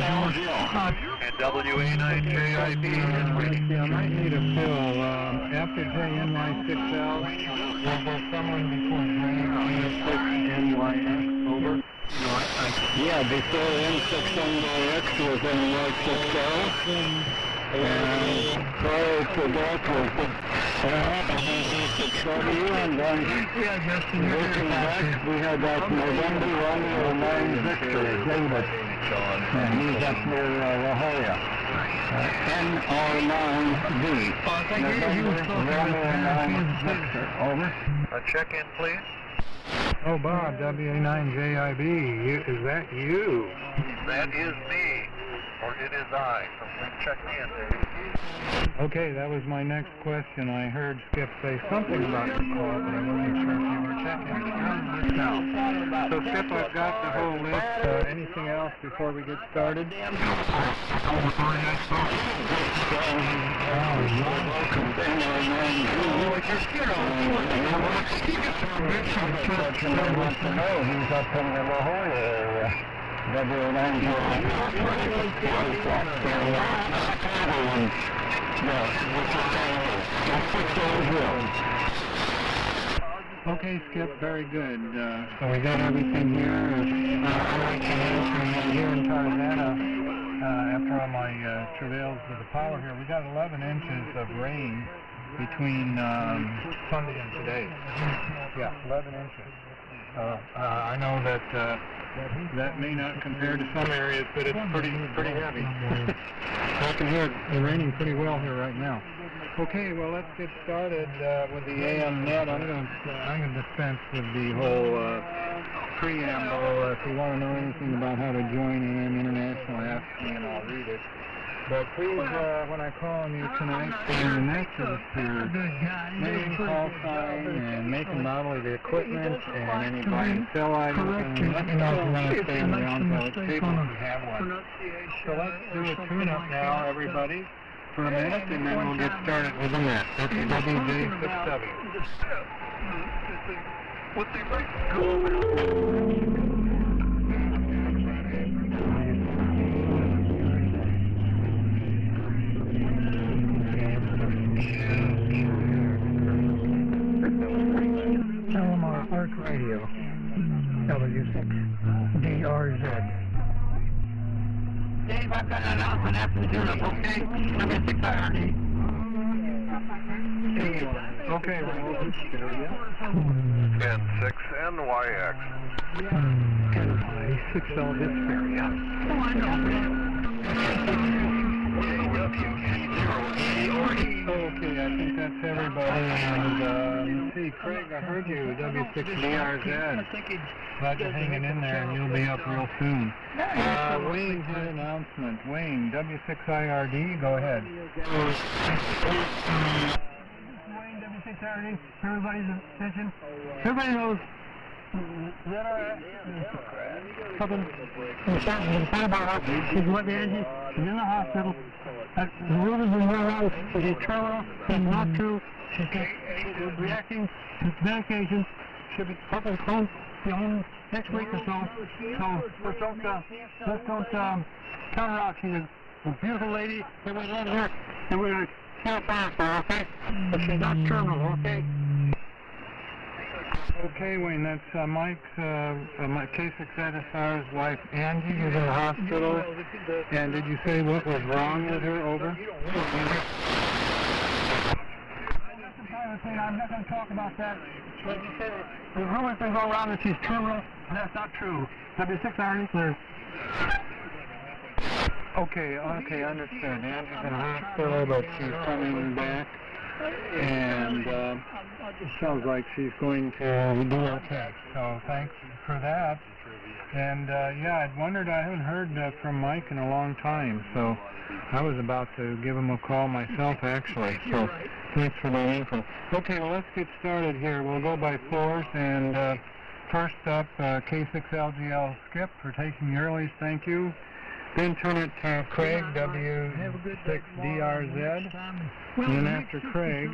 And WA9JIB is ready. Yeah, I might need a fill. After JNY6L, was there someone before JN6NYX? Over. Yeah, before N6NYX was NY6L, and prior to that was W, and then looking back, we had that November 109 Victor, David, and he's up near La Jolla. NR9V, November 109 Victor, over. Check in, please. Oh, Bob, WA9JIB, is that you? That is me, or it is I, so please check in. Okay, that was my next question. I heard Skip say something about the call, but I wasn't sure if you were checking. Now, so Skip, I've got the whole list. Anything else before we get started? I want to know who's up in the La Jolla area. Okay, Skip, very good. So we got everything here. Here in Tarzana, after all my travails with the power here, we got 11 inches of rain between Sunday and today. Yeah, 11 inches. I know that that may not compare to some areas, but it's pretty heavy. I can hear it raining pretty well here right now. Okay, well, let's get started with the AM net. I'm going to dispense with the whole preamble. If you want to know anything about how to join AM International, ask me and I'll read it. But please, when I call on you tonight, in the next of the series, name, call sign, and make and model of the equipment, and any buy and sell items, and let me know if you want to stay around till it's stable if you have one. So let's do a tune-up now, everybody, for a minute, and then we'll get started with the net. That's WJ6W. What's the break? Go. Arc Radio, W6DRZ. Dave, I've got an announcement after the tune-up, okay? W6IRD. Okay, well, N6NYX. NY6L Dyspharia. Oh, I know. Okay, I think that's everybody, and let's see, Craig, I heard you, W6DRZ. Glad you're hanging in there, and you'll be up real soon. Wayne had an announcement. Wayne, W6IRD, go ahead. Wayne, W6IRD, everybody's attention. Everybody knows that something he's with the engine, he's in the hospital. The room is in warehouse, he's terminal, he's not true, she's reacting to medication, should be probably home next week or so. So let's don't counteract. She's a beautiful lady, and we love her, and we're going to care for her, okay? But she's not terminal, okay? Okay, Wayne, that's Mike's, K6SR's wife, Angie, who's in the hospital. And did you say what was wrong with her? Over? I'm not going to talk about that. But you said the rumors been going around that she's terminal, and that's not true. W6 clear. Okay, understood. Angie's in the hospital, but she's coming back. And it sounds like she's going to do okay. So thanks for that. And yeah, I'd wondered, I haven't heard from Mike in a long time, so I was about to give him a call myself actually. So thanks for the info. Okay, well, let's get started here. We'll go by floors, and first up, K6LGL Skip for taking the earlies, thank you. Then turn it to Craig, W6DRZ. And then after Craig,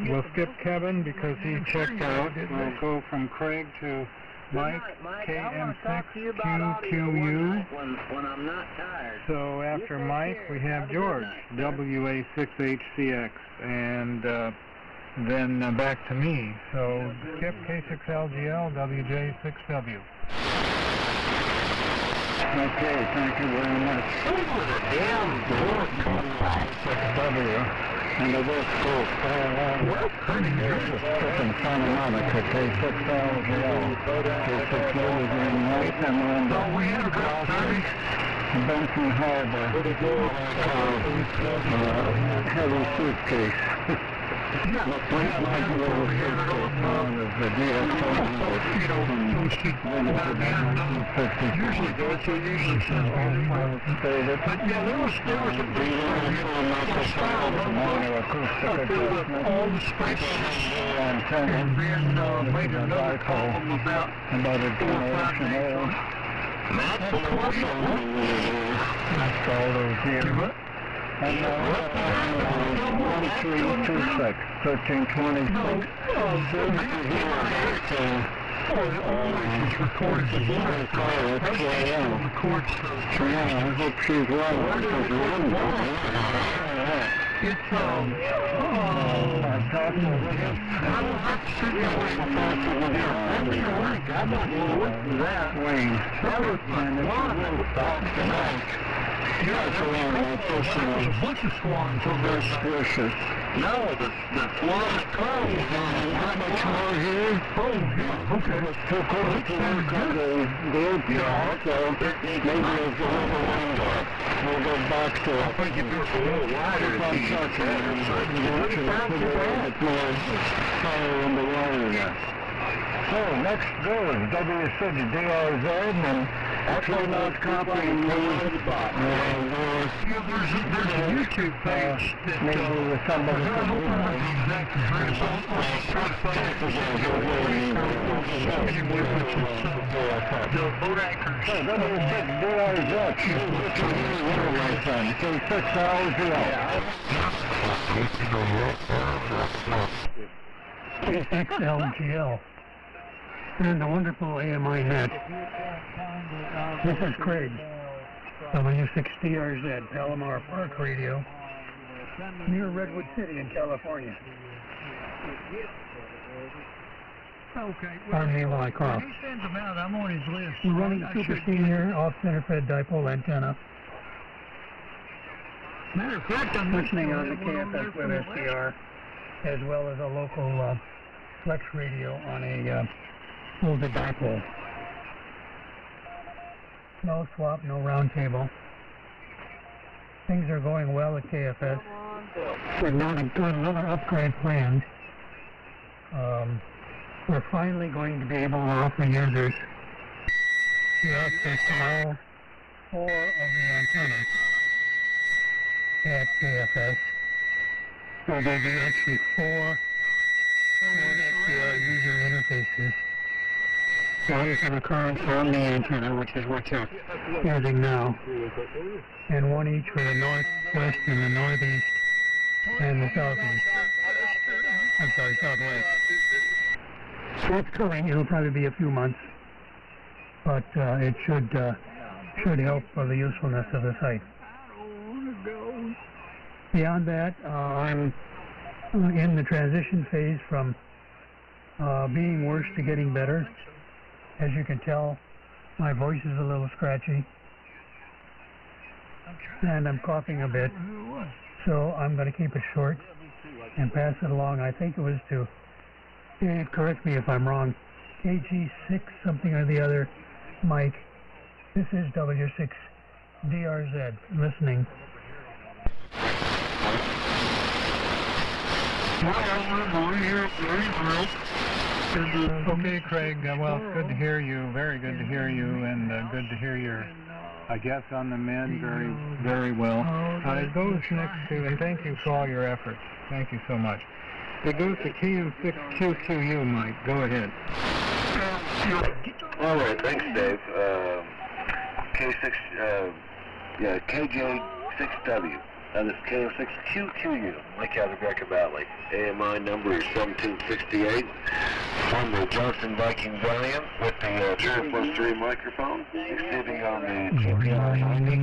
we'll skip Kevin because he checked out. We'll go from Craig to Mike, KM6QQU. When I'm not tired. So after Mike, we have George, WA6HCX, and then back to me. So Skip, K6LGL, WJ6W. Okay, thank you very much. W. And the work goes freaking Santa Monica, K6LGL. K6 in right and then Benson Harbor. Heavy suitcase. And 1326, 1326. She's recorded the QRM. Yeah, I hope she's well. It's Wayne. Yes, a bunch of swans over there. Suspicious. No, the swan is closed. Not much more here. Oh, yeah, okay. Too close to work on the APR, so maybe it's a little longer. We'll go back to it. I think if it's a little wider, it's better. So you want to figure out it's more fire in the water again. So next goes W6DRZ and actually not copying me. There's a YouTube page that maybe with somebody could do the boat anchors. So W6DRZ, K6LGL. And the wonderful AMI net. This is Craig, W6DRZ, Palomar Park Radio, near Redwood City in California. Okay. Pardon me while I cough. When he sends them out, I'm on his list. We're running a Super Senior off-center fed dipole antenna. Matter of fact, I'm listening on the KFS with SDR, as well as a local flex radio on a folded dipole. No swap, no round table. Things are going well at KFS. We've got another upgrade planned. We're finally going to be able to offer users the access to all 4 of the antennas at KFS. So there'll be actually 4 SDR user interfaces. One is an occurrence on the antenna, which is what you're using now, and one each for the northwest and the northeast and the southeast. I'm sorry, southwest. So it's coming. It'll probably be a few months, but it should help for the usefulness of the site. Beyond that, I'm in the transition phase from being worse to getting better. As you can tell, my voice is a little scratchy, and I'm coughing a bit, so I'm going to keep it short and pass it along. I think it was to, correct me if I'm wrong, KG6 something or the other, Mike. This is W6DRZ, listening. Okay, Craig, well, it's good to hear you, very good to hear you, and good to hear your, I guess, on the mend very well. It goes next to, and thank you for all your efforts, thank you so much. It goes to KM6QQU, Mike, go ahead. All right, thanks, Dave. KJ6W. This is KO6QQU, Lake Athabasca Valley. AMI number is 1768. From the Johnson Viking Valiant with the 0+3 microphone, receiving on the GPR 90.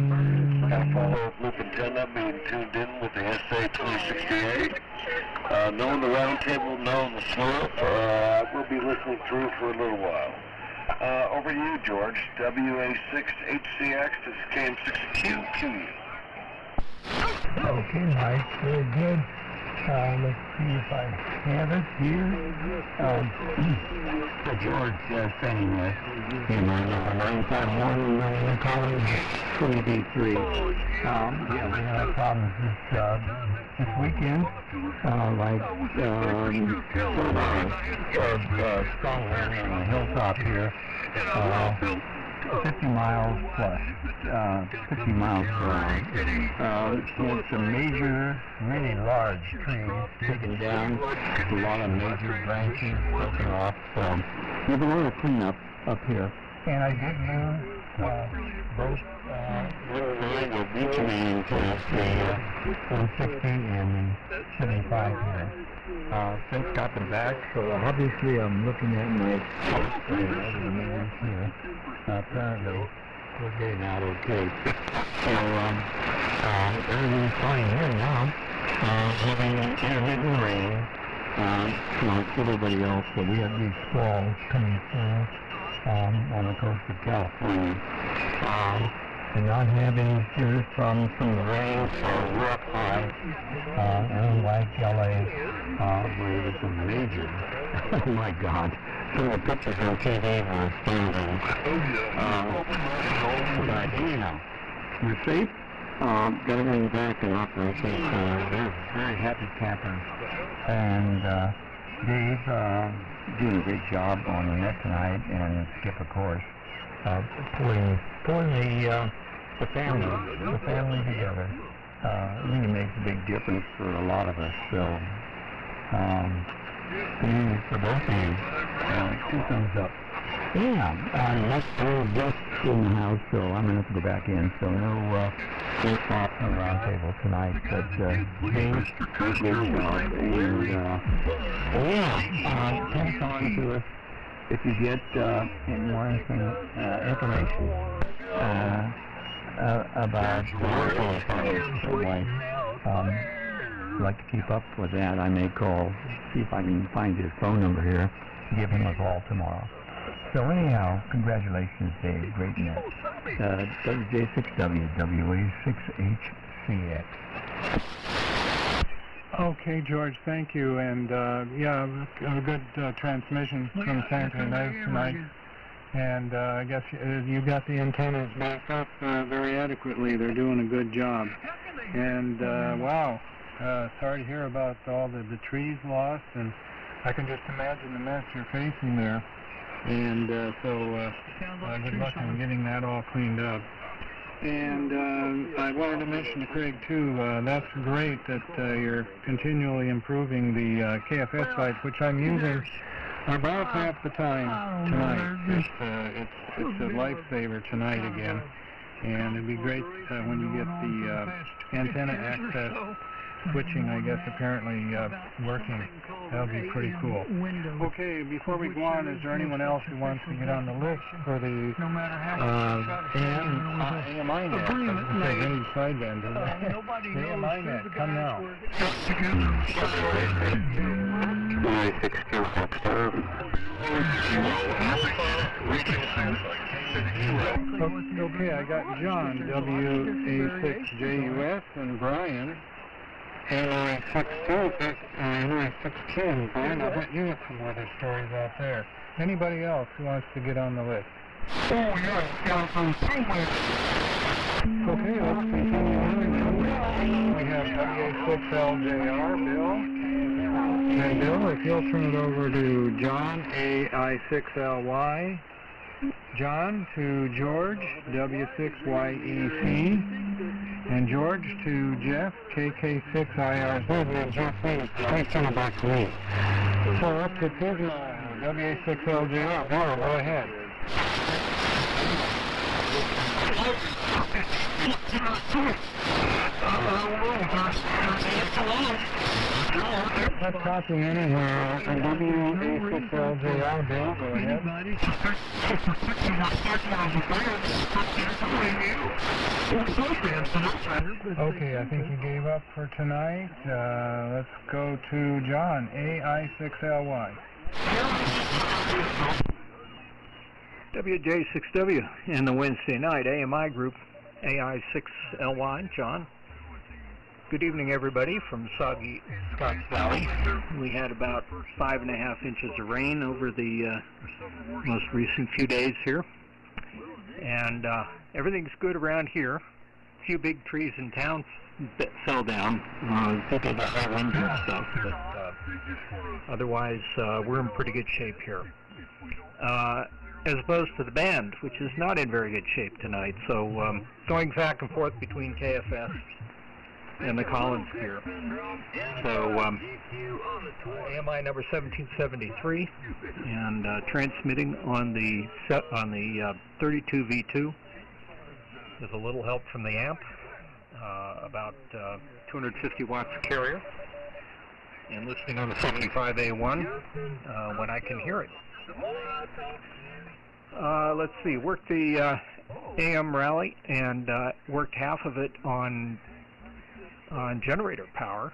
And follow loop antenna being tuned in with the SA 2068. Knowing the roundtable, knowing the slope, we'll be listening through for a little while. Over to you, George. WA6HCX, this is KM6QQU. Okay, Mike, very good. Let's see if I have it here. George saying that AMI number 951 college 20B3. Yeah, we had problems this weekend. Like strong wind on the hilltop here. 50 miles plus, 50 miles per hour. Had some major, really large trees taken down, a lot of major branches broken off. We have a lot of cleanup up here. And I did lose both line of reaching past the 160 and 75 here. Since got them back, so obviously I'm looking at my meters here. Apparently we're getting out okay. So everything's fine here now. Having intermittent rain, like everybody else, so we have these squalls coming through on the coast of California. And not having serious problems from the rain, so we're up high. Unlike LA, where there's some major, oh my God, some of the pictures on TV were astounding. But anyhow, we're safe. Got everything back in operation. We're very happy campers. And Dave doing a great job on the net tonight, and Skip, of course, pulling the family together. It really makes a big difference for a lot of us. So, for both of you, 2 thumbs up. Yeah, we're just in the house, so I'm going to have to go back in. So no thoughts on the round table tonight. But Dave, great job. And pass on to us if you get more information about the wife. Like to keep up with that. I may call, see if I can find his phone number here, give him a call tomorrow. So anyhow, congratulations, Dave. Great net. WJ6W, WA6HCX. Okay, George, thank you. And yeah, a good transmission from San Antonio tonight. And I guess you got the antennas backed up very adequately. They're doing a good job. And wow, sorry to hear about all the trees lost. And I can just imagine the mess you're facing there. And so good luck in getting that all cleaned up. And I wanted to mention to Craig too, that's great that you're continually improving the KFS sites, which I'm using about half the time tonight. It's a lifesaver tonight again. And it'd be great when you get the antenna access switching, I guess, apparently working. That'll be pretty cool. Okay, before we go on, is there anyone else who wants to get on the list for the AMI net? Any sideband. AMI net, come now. Okay, I got John, WA6JUS, and Brian, NI16, Brian, I'll bet you have some other stories out there. Anybody else who wants to get on the list? Oh, yeah, okay, let's continue on. We have WA6LJR, Bill. And Bill, if you'll turn it over to John, AI6LY. John to George, W6YEC, and George to Jeff, KK6IRZ, and Jeff, please turn it back to me. So up to Pismo, WA6LJR, Bill, go ahead. Not talking anywhere. W6LJR, Bill, go ahead. Okay, I think you gave up for tonight. Let's go to John, AI6LY. WJ6W in the Wednesday night AMI group, AI6LY, John. Good evening, everybody, from soggy Scotts Valley. We had about 5.5 inches of rain over the most recent few days here. And everything's good around here. A few big trees in town that fell down. People that have winds and stuff, but otherwise we're in pretty good shape here. As opposed to the band, which is not in very good shape tonight. So going back and forth between KFS and the Collins gear. So AMI number 1773 and transmitting on the 32V2 with a little help from the amp, about 250 watts carrier, and listening on the 75A1 when I can hear it. Let's see, worked the AM rally and worked half of it on generator power,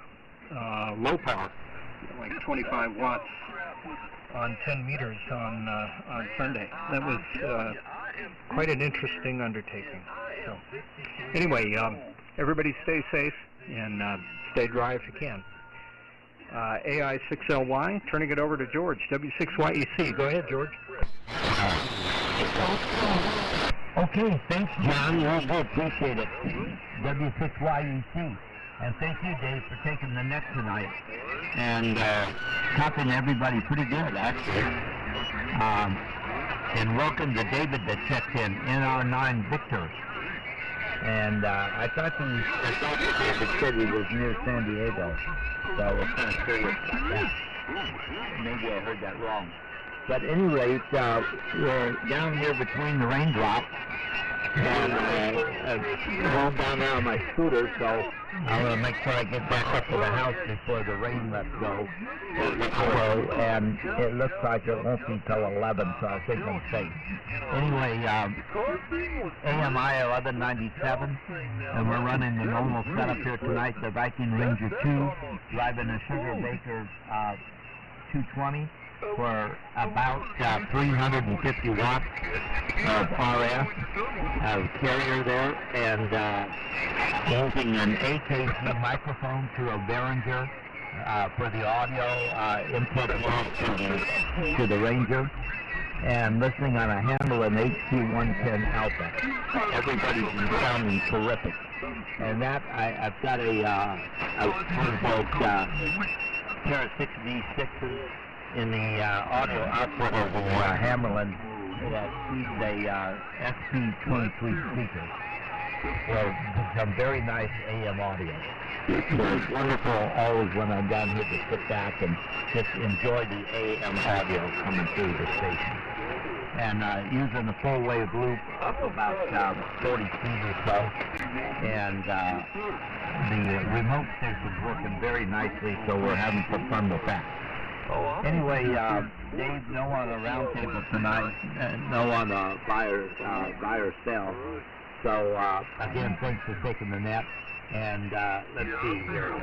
low power, like 25 watts on 10 meters on Sunday. That was quite an interesting undertaking. So anyway, everybody stay safe and stay dry if you can. AI6LY, turning it over to George, W6YEC. Go ahead, George. Okay, thanks, John. We appreciate it. W6YEC. And thank you, Dave, for taking the net tonight and talking to everybody pretty good, actually. And welcome to David that checked in, NR9 Victor. And I thought David said he was near San Diego, so I was kind of curious about that. Maybe I heard that wrong. But at any rate, we're down here between the raindrops. And I'm going down there on my scooter, so I'm going to make sure I get back up to the house before the rain lets go. And it looks like it won't be till 11, so I think I'm safe. Anyway, AMI 1197, and we're running the normal setup here tonight, the Viking Ranger 2, driving a Sugar Baker 220. For about 350 watts of RF carrier there, and using an AKG microphone to a Behringer for the audio input to the Ranger, and listening on a Hamlin HQ110 Alpha. Everybody's been sounding terrific. And that, I've got a pair of 6V6s in the audio output of the Hamlin that feeds a SP23 speaker. Well, some very nice AM audio. It's wonderful always when I'm down here to sit back and just enjoy the AM audio coming through the station. And using the full wave loop up about 40 feet or so. And the remote station's working very nicely, so we're having some fun with that. Anyway, Dave, no on the roundtable tonight, no on the buyer sale. So again, thanks for taking the net. And let's see here.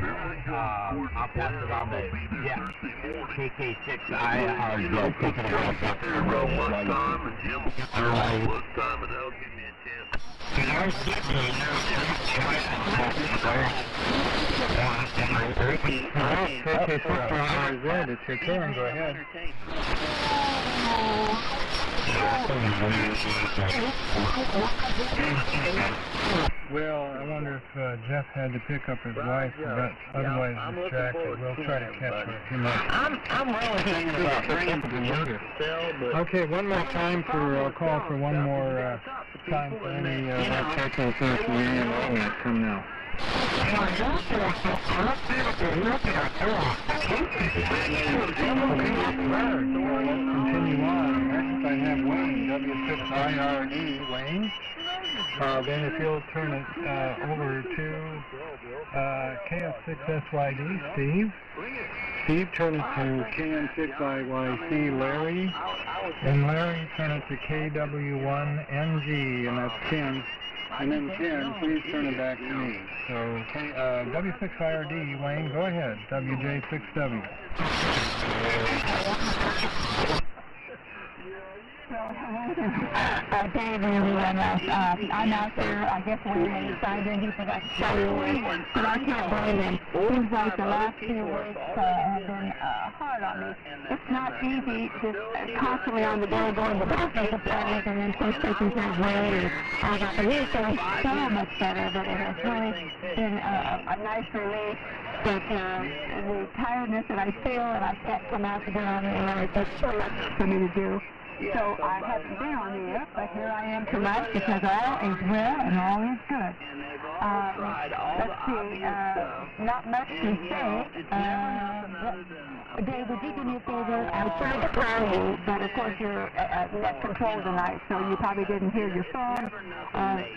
I'll pass it on to KK6IRJ. Take it away. It's your turn. Go ahead. Well, I wonder if Jeff had to pick up his wife, but otherwise distracted. We'll try to catch her if he might. I'm really thinking about bringing the younger still, but... Okay, one more time for, call for one more time for any technical information. Come now. Continue on. Next I have Wayne, W6IRE. Wayne? Then if you'll turn it over to KF6SYD, Steve. Steve, turn it to KM6IYC, Larry. And Larry, turn it to KW1NG, and that's Ken. And then Ken, please turn it back to me. So W6IRD, Wayne, go ahead. WJ6W. Dave and everyone else. I'm out there, I guess when they decided he forgot to show you, but I can't blame him. Seems like the last few weeks have been hard on me. It's not easy just constantly on the go going to doctor's appointments and then first taking care of weight. I got the week so much better, but it has really been a nice relief. But the tiredness that I feel and I can't come out to get on the air, it's so much for me to do. So I haven't been on the air, but here I am tonight because all is well and all is good. Let's see, not much to say. Dave, would you do me a favor? I tried to call you, but of course you're net control tonight, so you probably didn't hear your phone or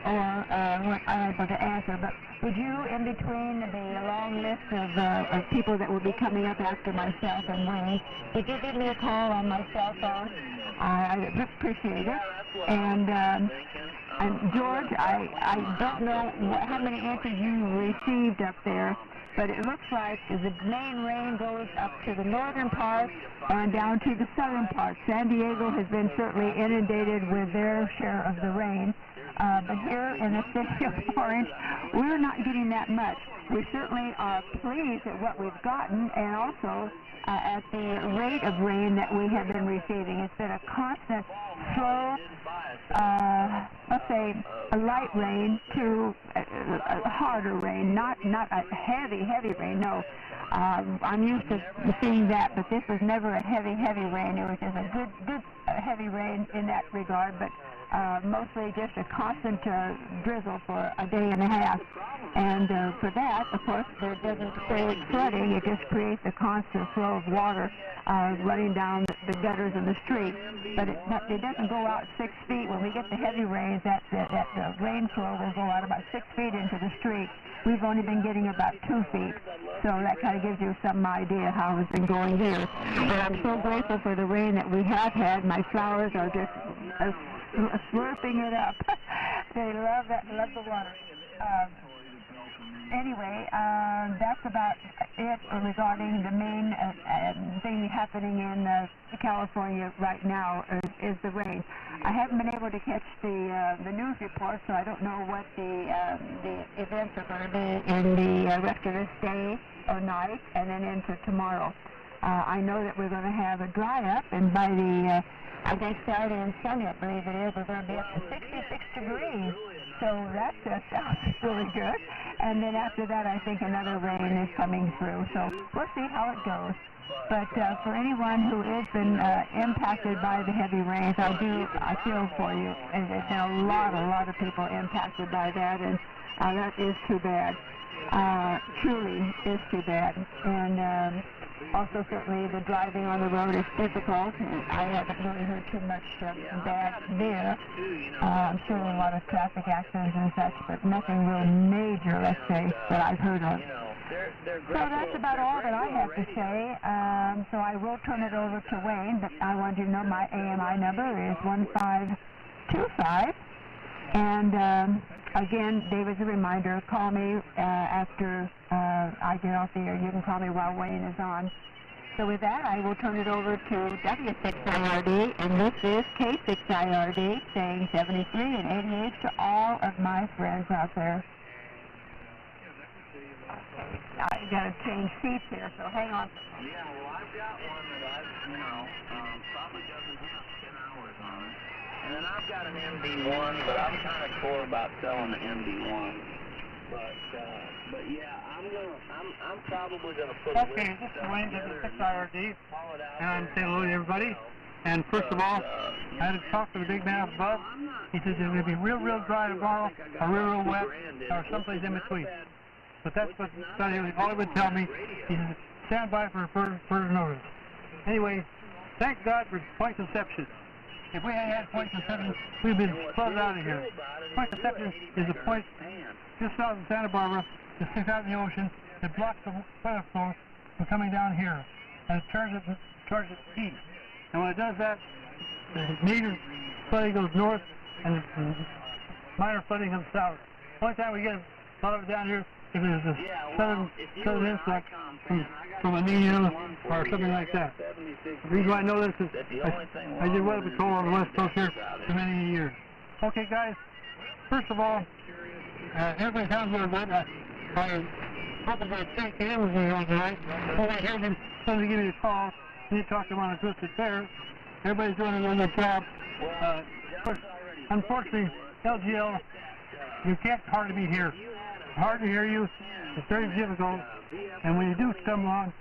weren't able to answer. But would you, in between the long list of people that will be coming up after myself and Wayne, would you give me a call on my cell phone? I appreciate it. And George, I don't know how many answers you received up there, but it looks like the main rain goes up to the northern part and down to the southern part. San Diego has been certainly inundated with their share of the rain. But here in the city of Orange, we're not getting that much. We certainly are pleased at what we've gotten and also at the rate of rain that we have been receiving. It's been a constant, slow, let's say, a light rain to a harder rain, not a heavy rain, no. I'm used to seeing that, but this was never a heavy rain. It was just a good heavy rain in that regard, but mostly just a constant drizzle for a day and a half. And for that, of course, it doesn't create flooding. It just creates a constant flow of water running down the gutters in the street. But it doesn't go out 6 feet. When we get the heavy rains, that rain flow will go out about 6 feet into the street. We've only been getting about 2 feet. So that kind of gives you some idea how it's been going here. But I'm so grateful for the rain that we have had. My flowers are just slurping it up. They love the water. Anyway, that's about it regarding the main thing happening in California right now is the rain. I haven't been able to catch the news report, so I don't know what the events are going to be in the rest of this day or night and then into tomorrow. I know that we're going to have a dry up, and by the I think Saturday and Sunday, I believe it is, we're going to be up to 66 degrees. So that sounds really good. And then after that, I think another rain is coming through. So we'll see how it goes. But for anyone who has been impacted by the heavy rains, I feel for you. And there's been a lot of people impacted by that, and that is too bad. Truly is too bad. And also, certainly, the driving on the road is difficult. I haven't really heard too much bad there. I'm sure a lot of traffic accidents and such, but nothing real major, let's say, that I've heard of. So that's about all that I have to say. So I will turn it over to Wayne, but I want you to know my AMI number is 1525. And again, Dave, as a reminder, call me after I get off the air. You can call me while Wayne is on. So with that, I will turn it over to W6IRD, and this is K6IRD, saying 73 and 88 to all of my friends out there. I got to change seats here, so hang on. Yeah, well, I've got one that probably doesn't have 10 hours on it. And then I've got an MD1, but I'm kind of core about selling the MD1. But yeah, I'm probably gonna put. Okay, this is Wayne. This is 6IRD, and say hello to everybody. And first of all, I had to talk to the big man up above. He says it's gonna be real dry tomorrow, or real wet, or someplace in between. But that's what all he would tell me. He says, stand by for further notice. Anyway, thank God for point conception. if we had had Point Conception, we'd been floated out of here. Point Conception is a point just south of Santa Barbara that sticks out in the ocean that blocks the weather flow from coming down here, and it turns it towards the east. And when it does that, the major flooding goes north, and minor flooding comes south. Only time we get a lot of it down here if there's a southern influx from a Nino or something like that. The reason why I know this is I did weather patrol on the west coast here for many years. Okay, guys, first of all, everybody sounds real good. I hope that St. Cam was on tonight. Oh, I heard him, somebody give me a call, and he talked to him on a Twisted Pair. Everybody's doing a good job. Of course, unfortunately, LGL, you can't hardly be here. It's hard to hear you. It's very difficult. And when you do stumble on,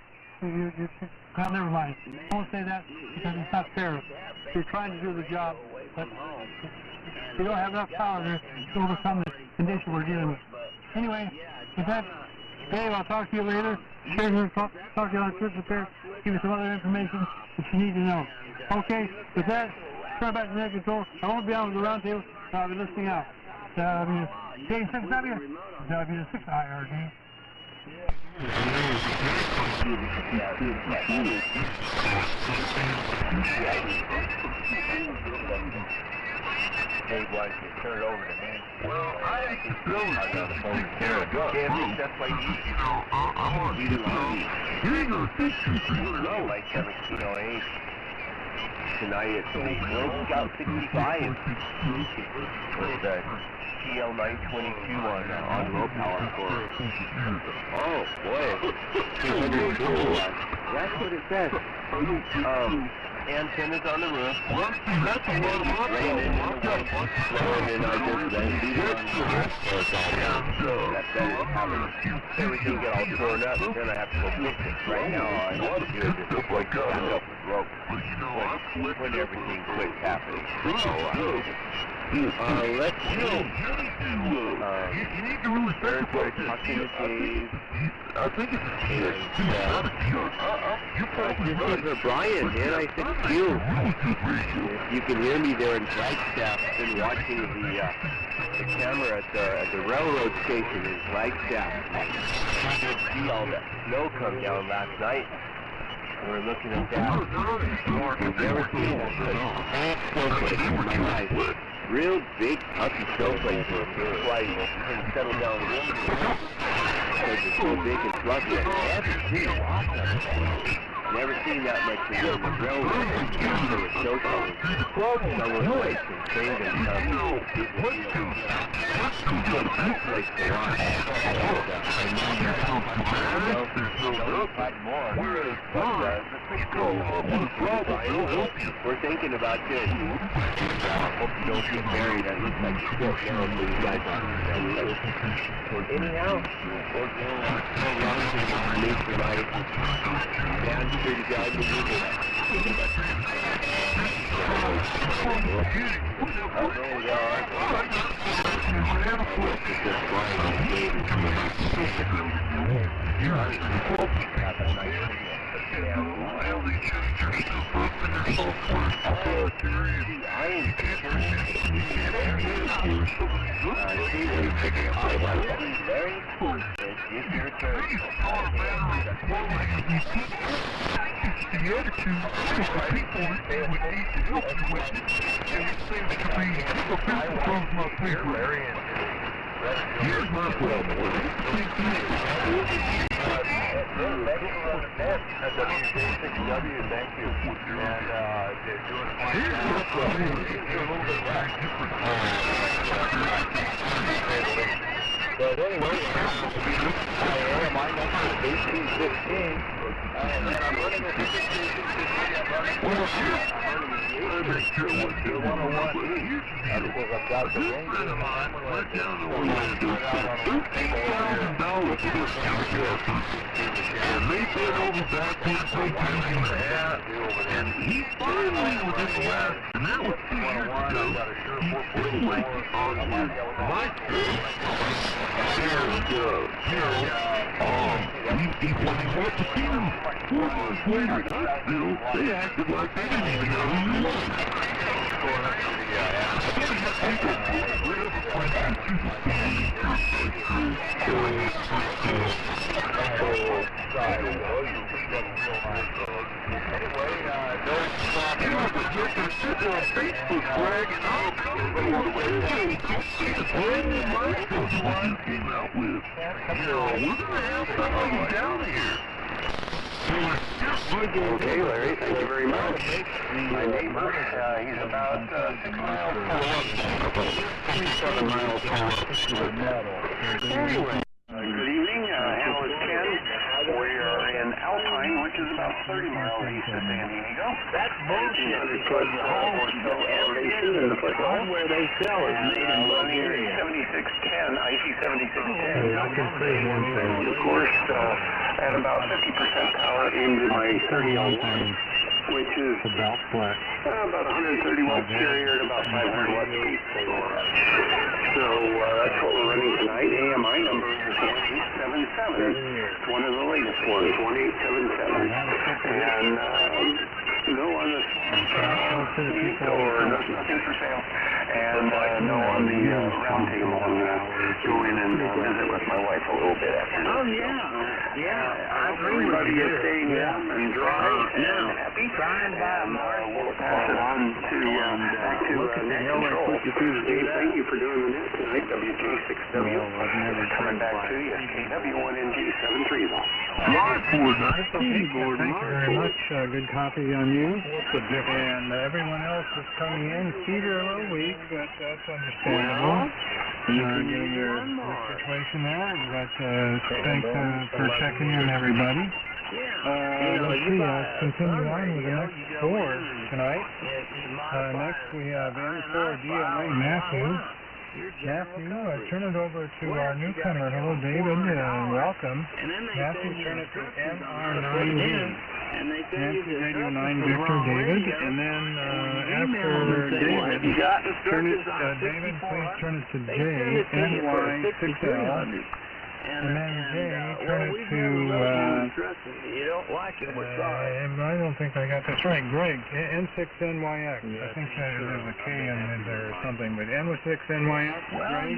well, never mind. I won't say that because it's not fair. You're trying to do the job, but you don't have enough power there to overcome the condition we're dealing with. Anyway, with that, Dave, I'll talk to you later. Sure, talk to you on Twisted Pair. Give you some other information that you need to know. Okay, with that, turn back to net control. I won't be on with the roundtable, so I'll be listening out. J6W, W6IRD. Dave, why don't you turn it over to me? Well, I got the phone here. Can't that's why I'm on the like Kevin Kino 8. Tonight at Boy Scout 65 with TL 922 on low power for. Oh boy, 200 kilowatts. That's what it says. Antennas on the roof. That's a lot of raining and I just ran beat on the roof. That better happen. Everything get all torn up, and then I have to go fix it. Right now, I have to do is just like stand up with rope when everything quits happening. Let's see. There's where talking to Dave. I think it's Brian, man. I said you. If you can hear me there in Flagstaff, I've been watching the camera at the railroad station in Flagstaff. I could see all that snow come down last night. We're looking at that. I've never seen snowflake in my life. Real big, puffy snowflakes. It's like you can settle down a little bit. Because it's so big and fluffy. I've never seen a lot of it. Never seen that much in the railroad. There was snowstorms. Someone place and trained and we're thinking about this. Hope you don't get married. That looks like you're still now, so you guys are. Anyhow, pretty guys will do that. The other two, people would need to help you with it. And it seems to be the physical problem up here. Here's my problem. At WJ6W, thank you. And doing a fine job. A little bit back. But anyway, I am. My number is 1815. And I'm running at 1663. I'm running the 101E. That's because I've got the range in mind. And they bid over backwards and he finally, within the last, and that was 2 years ago, he finally on my what to do. 4 months later, they acted like they didn't even know who he was. going up to Okay, Larry, thank you very much. My neighbor, he's about 6 miles pull-up, 7 miles pull-up. Anyway, good evening, handle is Ken. We are in Alpine, which is about 30 miles east of San Diego. That's bullshit, because the hardware they sell is made in Bulgaria. 7610, IC 7610. Of course, at about 50% power into my 3001, which is about flat. About 130 watt carrier at about 500 watt peak. So that's what we're running tonight. AMI number is 1877. It's one of the latest ones, 1877. And no on the or nothing for sale. And no on the round table. I'm going to go in and visit with my wife a little bit after this. Oh, yeah. Yeah. I hope everybody is staying warm and dry and happy. And we'll pass it on to back to net control. Dave, thank you for doing the net tonight. WJ6W coming back to you. KW1NG73. Thank you very much. Good copy on you. And everyone else is coming in. Feet are a little weak, but that's understandable. Getting your situation there. But thanks for checking in, everybody. Let's see, continue on with the next four tonight. Next we have N4DLA Matthew. Matthew, turn it over to our newcomer. Hello, David. Welcome. Matthew, turn it to MR9D. Nancy Radio 9 Victor, David. And then after David, David, please turn it to J, NY6L. And then J, turn it to, you don't like it, we're sorry. I don't think I got this right. Greg, N6NYX. I think there's a K in there or something, but N6NYX, Greg,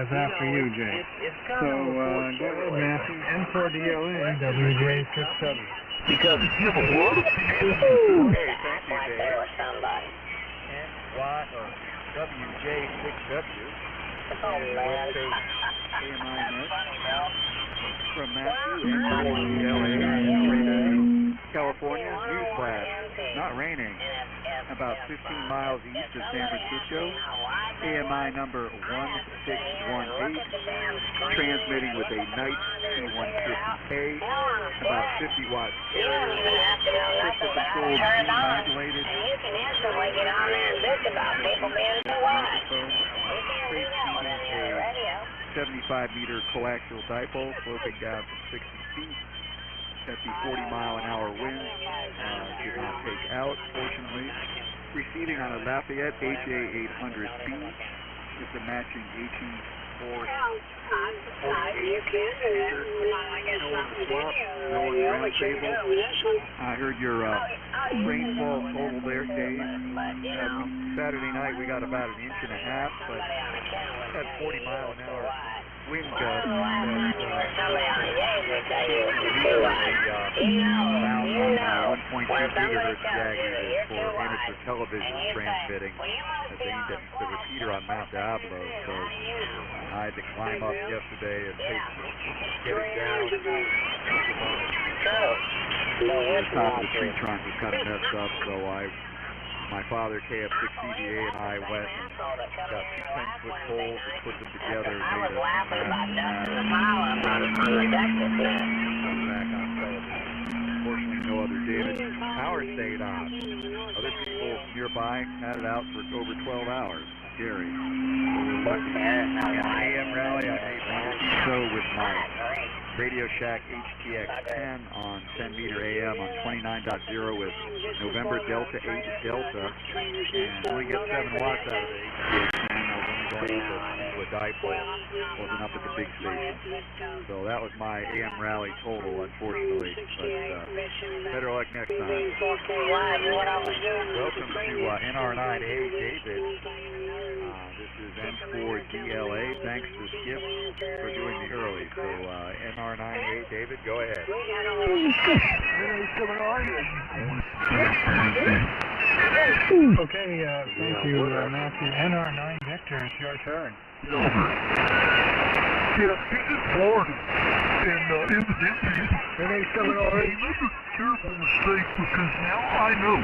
is after you, Jay. So, go ahead, Matthew. N4DLA, WJ6W. Because people want Hey, thank you, Dave. WJ6W. From Matthew in California, newsflash, not raining. About 15 miles east of San Francisco, AMI number 1618, transmitting with a night C150A, about 50 watts carrier, crystal controlled, demodulated, you can instantly get on there and bitch about people being too wide. Straight feeding a 75-meter coaxial dipole, sloping down from 60 feet. At the 40-mile-an-hour wind, did not take out, fortunately. Receiving on a Lafayette HA800B with the matching HE4. I heard your rainfall total there, Dave. Saturday night we got about 1.5 inches, but at 40-mile-an-hour wind gusts that 1.2 gigahertz Jagger for amateur television transmitting that's aimed at the repeater on Mount Diablo. So I had to climb up yesterday and get it down. The top of the tree trunk was kind of messed up, so my father, KF6CBA, and I went and got 2 10-foot poles and put them together and made a mast. Back on television. Unfortunately, no other damage. Power stayed on. Other people nearby had it out for over 12 hours. Scary. In an AM rally, I made so with my Radio Shack HTX10 on 10 meter AM on 29.0 with November Delta 8 Delta, and only get 7 watts out of the HTX10. I was only to a dipole. Wasn't up at the big station. So that was my AM rally total, unfortunately. But better luck next time. Welcome to NR9. Hey, David. This is N4DLA. Thanks to Skip for doing the early. So NR9A, David, go ahead. Okay, thank you, Matthew. NR9 Victor, it's your turn. Yeah, this is Florida. And evidently, hey, this is a terrible mistake because now I know.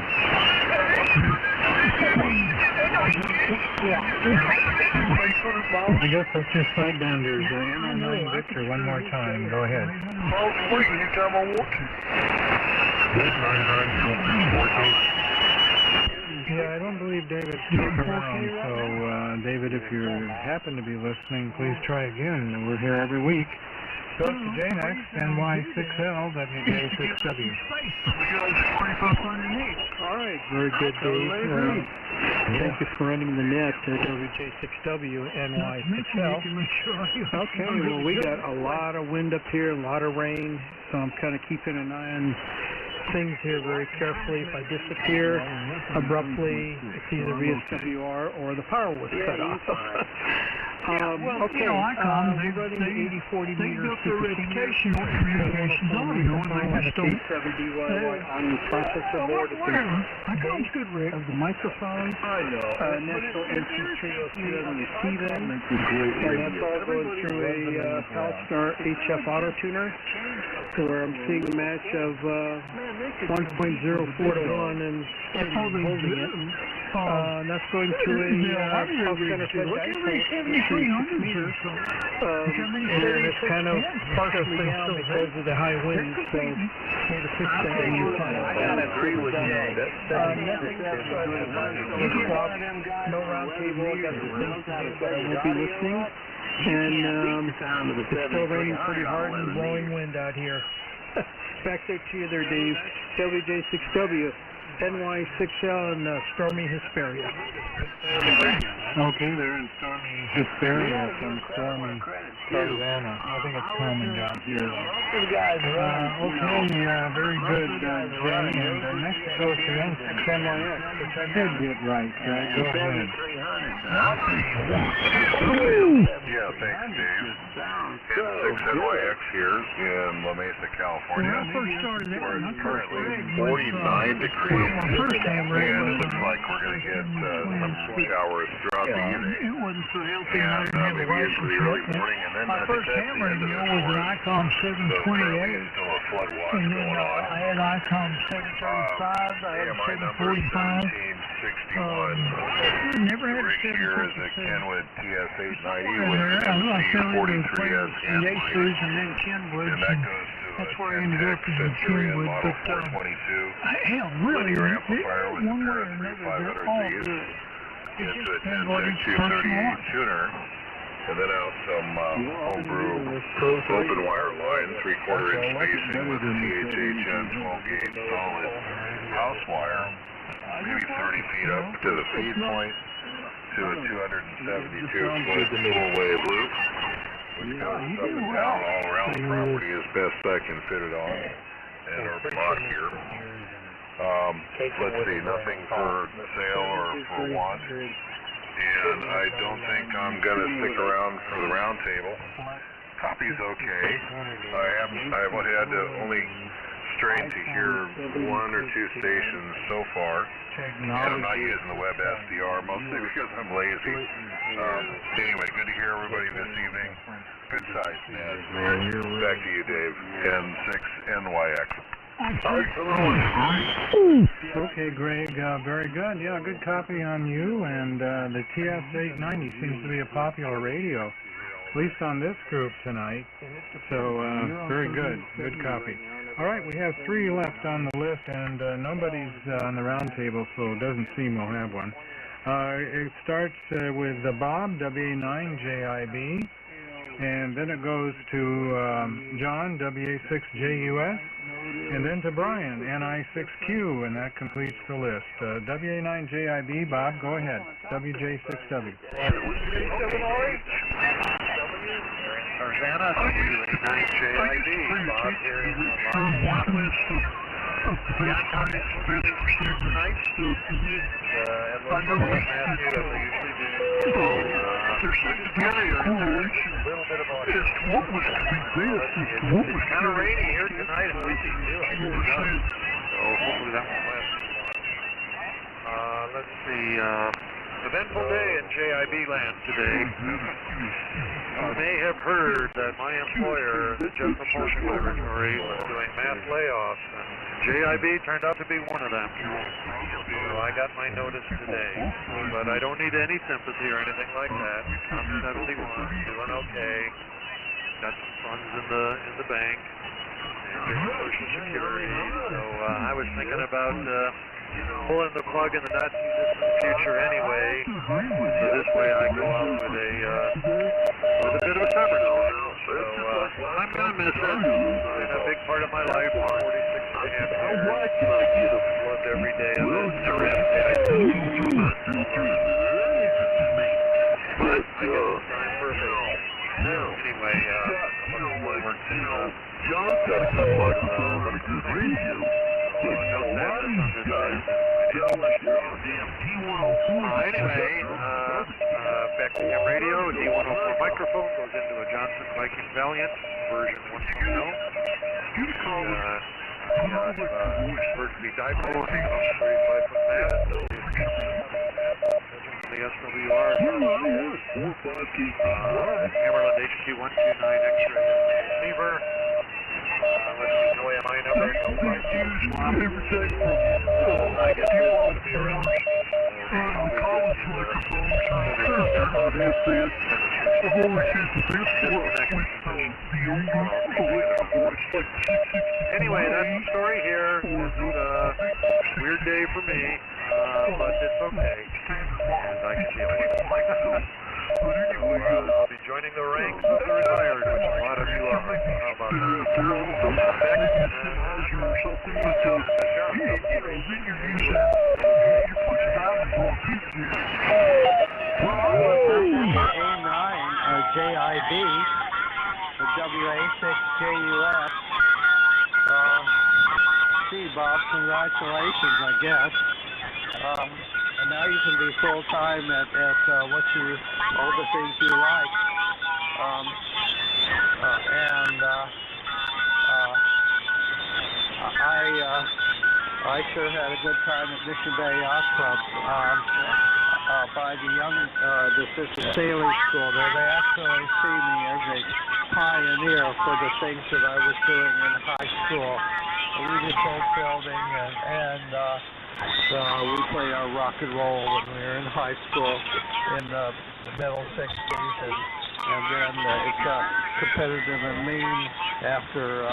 I guess let's just slide down to NR9 Victor one more time. Go ahead. I'll sleep anytime I want to. Yeah, I don't believe David stuck around, so David, if you happen to be listening, please try again. We're here every week. So to JNX, NY6L, WJ6W. All right, very good, Dave. Thank you for running the net to WJ6W, NY6L. Okay, well, we got a lot of wind up here, a lot of rain, so I'm kind of keeping an eye on things here very carefully. If I disappear abruptly, it's either VSWR or the power was cut off. Okay, we're running the 80-40 meter Education on communications audio, and I just don't. on the processor board. It's good, Rick. Of the microphone, I know. National MC302 on the receiving, and that's all going through a Halstar HF auto tuner, where I'm seeing a match of 1.04 to 1 and holding it. That's going to a center fed dipole, 3 meters, and it's kind of partially down because of the high winds, so need to fix that. I gotta agree with you. No round table, I got the things but I won't be listening, and it's still raining pretty hard and blowing wind out here. Back there to you there, Dave. WJ6W, NY6L, and stormy Hesperia. Okay, they're in stormy Hesperia from stormy Savannah. I think it's coming down here. Okay, very good, Jay. And next it goes to N6NYX, which I did get right. Go ahead. Yeah, thanks, Dave. N6NYX here in La Mesa, California. When I first started that, We're my first currently rig 49 degrees, my first damn rig and it was looks like we're going to get some showers throughout the evening. it wasn't so healthy, and I And didn't have a maybe into license the early yet. morning, and then My I think first that's the ham end of radio it was for an us. Icom So currently 728. still a flood watch And then going on. I had Icom 735, I had AMI number 745. 1761. Never had a Rig here is a 756. Kenwood TS890 And with I an started in MC43S amp Yaesus rate. and then Kenwood. And that goes to That's a where I ended up Gentex in Centurion Kenwood, model but 422. hell, really, Linear amplifier with one a way pair or of another, they're all 3500Gs. good. It Into just a depends what Gentex each person 238 wants. tuner. And then out some homebrew open wire line, 3/4 inch spacing with a CHHN 12 gauge solid house wire, maybe 30 feet up to the feed point, to a 272 foot full wave loop, which goes up and down all around the property as best I can fit it on, and our block here. Let's see, nothing for sale or for want. And I don't think I'm going to stick around for the round table. Copy's okay. I've had to only strain to hear 1 or 2 stations so far. And I'm not using the web SDR, mostly because I'm lazy. Anyway, good to hear everybody this evening. Good size, man. Back to you, Dave. N6NYX. Okay, Greg, very good. Yeah, good copy on you, and the TS890 seems to be a popular radio, at least on this group tonight. So, very good. Good copy. All right, we have 3 left on the list, and nobody's on the round table, so it doesn't seem we'll have one. It starts with Bob, WA9JIB, and then it goes to John, WA6JUS, And then to Brian, NI6Q, and that completes the list. WA9JIB, Bob, go ahead. WJ6W. Tarzana, WA9JIB, Bob here in Los Angeles. Tonight, and Matthew, as they usually do. A little bit of audio. It's kind of rainy here tonight and windy too. I guess it does. So hopefully that won't last too long. Let's see. Eventful day in JIB land today. You may have heard that my employer, the Jet Propulsion Laboratory, was doing mass layoffs, and JIB turned out to be one of them. So I got my notice today, but I don't need any sympathy or anything like that. I'm 71, doing okay. Got some funds in the bank, and getting Social Security. So I was thinking about pulling the plug in the not-too-distant future anyway. So this way I go out with a bit of a summer now. So I'm going to miss it. It's been a big part of my life for 46 and a half years. Loved every day of it. But I guess it's time perfect. Anyway, I'm looking forward to anyway, back to ham radio, D104 microphone goes into a Johnson Viking Valiant version 1.0. Emergency dipole, 35-foot mast, the SWR, Hammerland HQ129 X-ray receiver. Let's see, no AMI number, no flight. I guess this will be around. Anyway, that's the story here. It's a weird day for me, but it's okay. And I can deal with it. I'll be joining the ranks of the retired, which a lot of you are. How about JIB, the WA6JUS. Gee, Bob, congratulations, I guess. And now you can be full-time at all the things you like. I sure had a good time at Mission Bay Yacht Club by the sailing school there. They actually see me as a pioneer for the things that I was doing in high school. We did boat building and we played our rock and roll when we were in high school in the middle 60s, and then it got competitive and mean after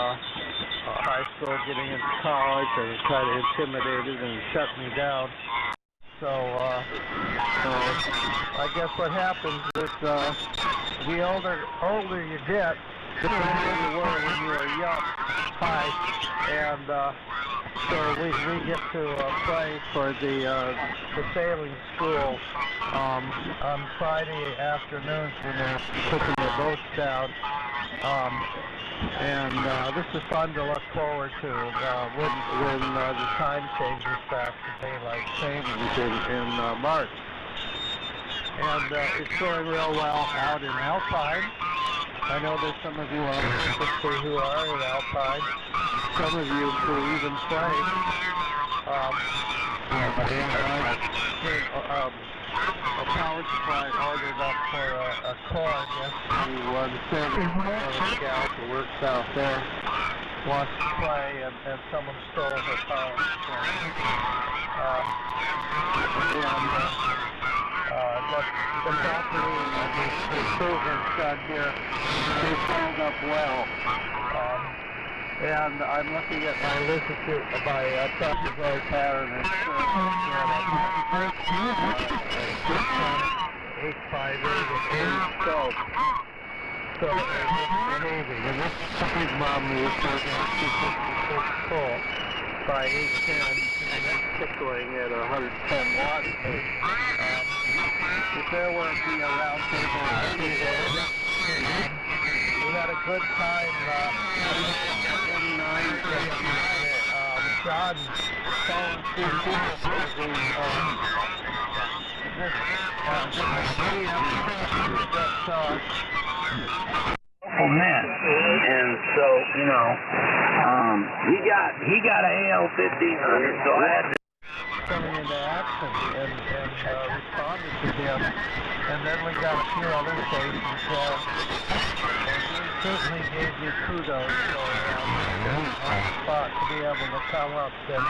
high school, getting into college, and it kind of intimidated and shut me down. So I guess what happens is the older you get, the better you were when you were young, high, and so we get to play for the sailing school on Friday afternoons when they're putting their boats down. And this is fun to look forward to when the time changes back to daylight savings in March. And it's going real well out in Alpine. I know there's some of you on the who are in Alpine. Some of you who even play. A power supply ordered up for a cord yesterday to the service gal who works out there wants to play, and someone stole her power supply. What's happening at the improvements done here, they've held up well. And I'm looking at my longitude, my Truckers pattern, and 858 scope. So it's amazing. And this big mom is is full by 810 and it's tickling at 110 watts. If there were to be a round table, we had a good time. 89. John followed through man, and so he got a AL 1500, so I had to coming into action and responded to him, and then we got a few other stations, and he certainly gave you kudos for on the spot to be able to come up and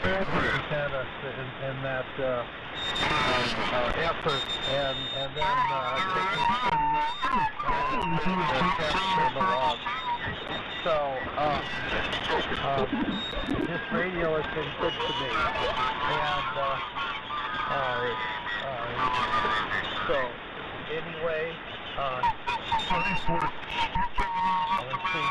represent us in that effort, and then take the log. So, this radio has been good to me, and so anyway, let's see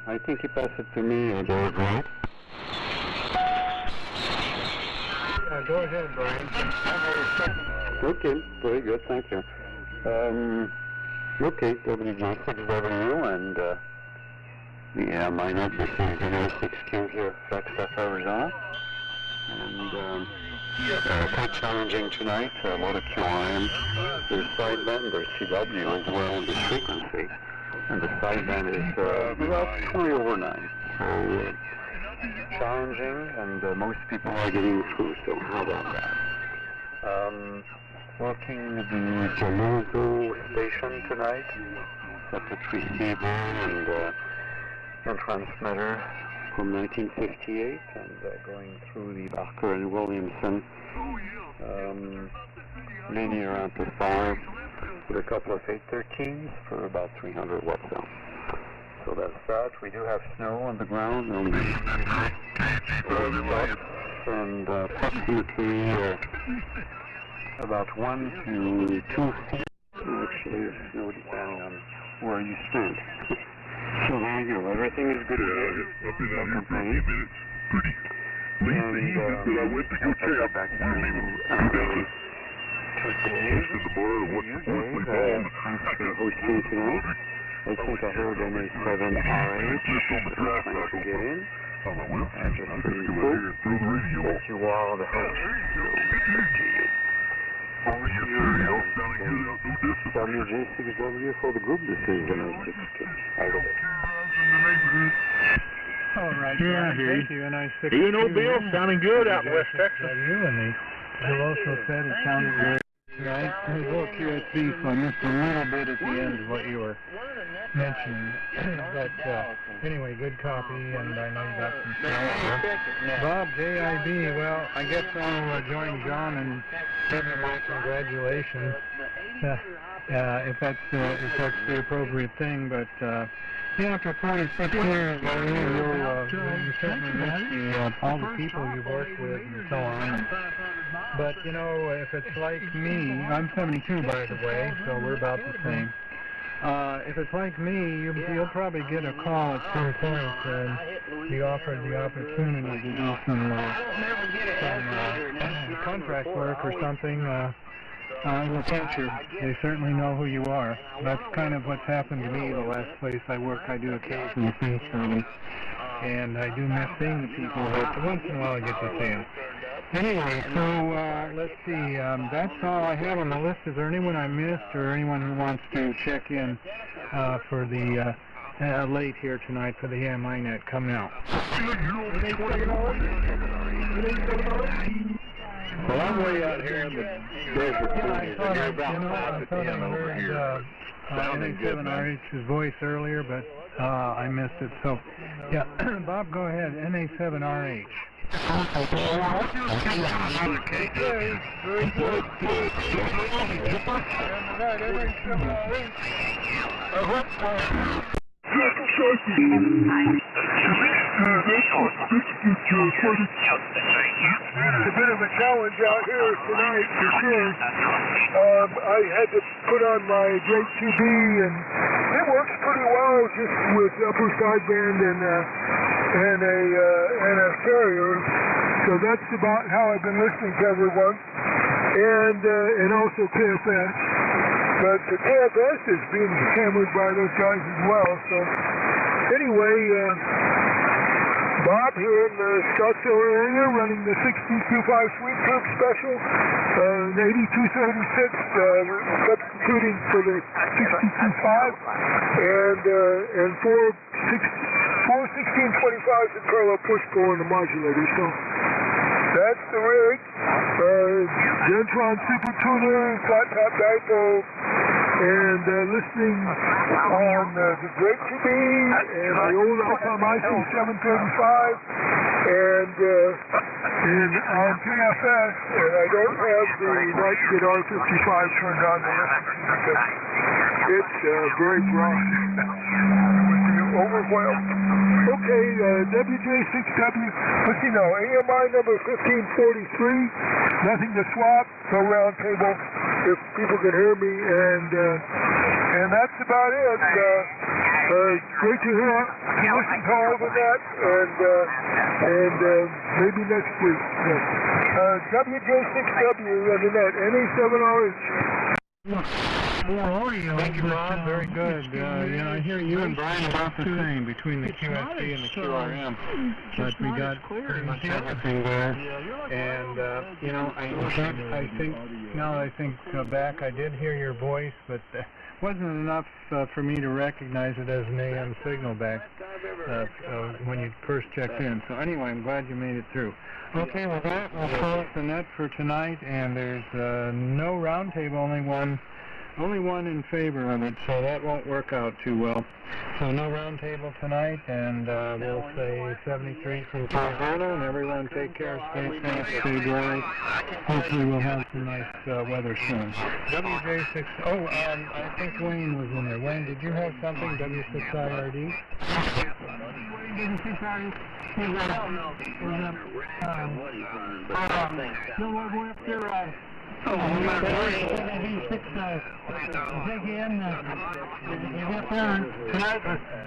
I think you pass it to me, or Dave, right? go ahead, Brian. Okay, very good, thank you. Okay, WJ6W and the minor, this is 6Q here, Flagstaff, Arizona. And quite challenging tonight, a lot of QRM. There's sideband, there's CW as well on the frequency. And the sideband is about 20 over 9. So challenging, and most people are getting through, so how about that? Working the Jaluzo station tonight, separate receiver and transmitter from 1958, and going through the Barker and Williamson linear amplifier with a couple of 813s for about 300 watts out. So that's that. We do have snow on the ground on the and approximately about 1 to 2 feet actually of snow depending on where you stand. So there you go. Everything is good today. No complaints. And I'll go back to Dave. Thanks for hosting tonight. I think I heard NA7RH trying to get in. Just pretty cool that you are the host. So, up to you. WJ6W for the group. This is NA6K. Out of it. All right. Yeah, thank you. NI6K. You know, Bill, sounding good out in West Texas. And they also said it sounded very right. There's a little QSB, so I missed a little bit at the end of what you were mentioning. But anyway, good copy, and I know you got some stuff. Bob, JIB, well, I guess I'll join John and send him my congratulations. If that's the appropriate thing, but yeah, after 46 years, you certainly miss all the people you've worked with and so on. But, you know, if it's like me, I'm 72 by the way, so we're about the same. If it's like me, you'll probably get a call at some point and be offered the opportunity to do some contract work or something in the future. They certainly know who you are. That's kind of what's happened to me. The last place I work, I do occasional field service, and I do miss seeing the people, but once in a while I get to see them. Anyway, so let's see, that's all I have on the list. Is there anyone I missed or anyone who wants to check in for the late here tonight for the AMINet coming out? Well, I'm way out here in the desert, and you're about 5 p.m. over here. Sounding good, man. NA7RH's voice earlier, but I missed it. So, yeah, Bob, go ahead. NA7RH. Very good. a bit of a challenge out here tonight for sure. I had to put on my Great 2B, and it works pretty well just with upper sideband and a stereo. So that's about how I've been listening to everyone, and also KFS. But the KFS is being hammered by those guys as well. So anyway, Bob here in the Scottsdale area running the 62.5 Sweet Troop special, 8236, substituting for the 62.5, and four 1625s in parallel push pull in the modulator. So that's the rig. Gentron Super Tuner, flat top dipole, and listening on the Great 2B and my old Alcom IC 735, and on KFS, and I don't have the Nightshade R55 turned on to listen to because it's very broad. Overwhelmed. Okay, WJ6W, let's see now, AMI number 1543, nothing to swap, no round table, if people can hear me, and that's about it. Great to hear, to listen to all of that, and maybe next week. WJ6W on the net, NA7RH. More audio. Thank you, Bob. Very good. I hear you and Brian about the same between the QSC and the QRM, but we got pretty much everything there. And I think now that I think back, I did hear your voice, but wasn't enough for me to recognize it as an AM signal back when you first checked in. So anyway, I'm glad you made it through. Okay, with that, we'll close the net for tonight, and there's no roundtable, only one in favor of it, so that won't work out too well. So no roundtable tonight, and we'll say 73 from Tarzana, and everyone take care, stay safe, stay dry. Hopefully we'll have some nice weather soon. WJ6, I think Wayne was in there. Wayne, did you have something? W6IRD? W6IRD. I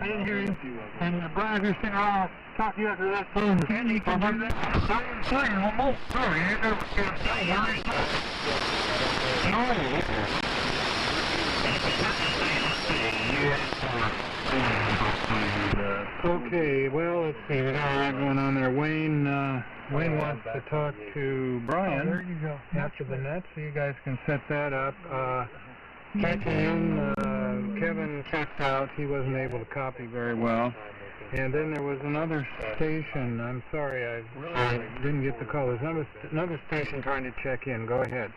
didn't hear him, and Brian just said, I'll talk to you after that phone. Can you do that? I'm sorry, almost sorry. You never can say Okay, well, let's see what I got going on there. Wayne wants to talk to Brian after the net, so you guys can set that up. Checking in, Kevin checked out. He wasn't able to copy very well. And then there was another station. I'm sorry, I didn't get the call. There's another station trying to check in. Go ahead.